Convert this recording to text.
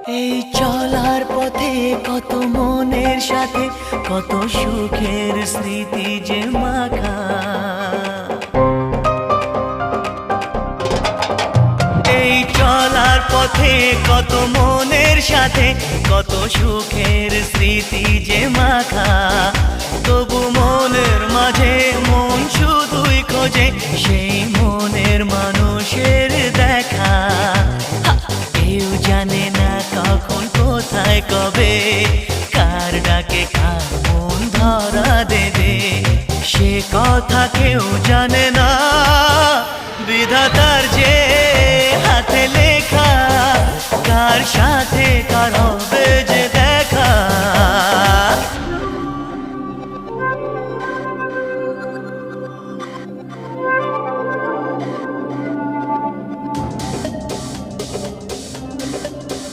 এই চলার পথে কত মনের সাথে কত সুখের স্মৃতি যে মাখা। এই চলার পথে কত মনের সাথে কত সুখের স্মৃতি যে মাখা। তবু মনের মাঝে মন শুধুই খোঁজে সেই মনের মানুষের দেখা। কেউ জানে না কখন কোথায় কবে কার ডাকে কার মন ধরা দেবে, সে কথা কেউ জানে না। বিধাতার যে হাতে লেখা কার সাথে কার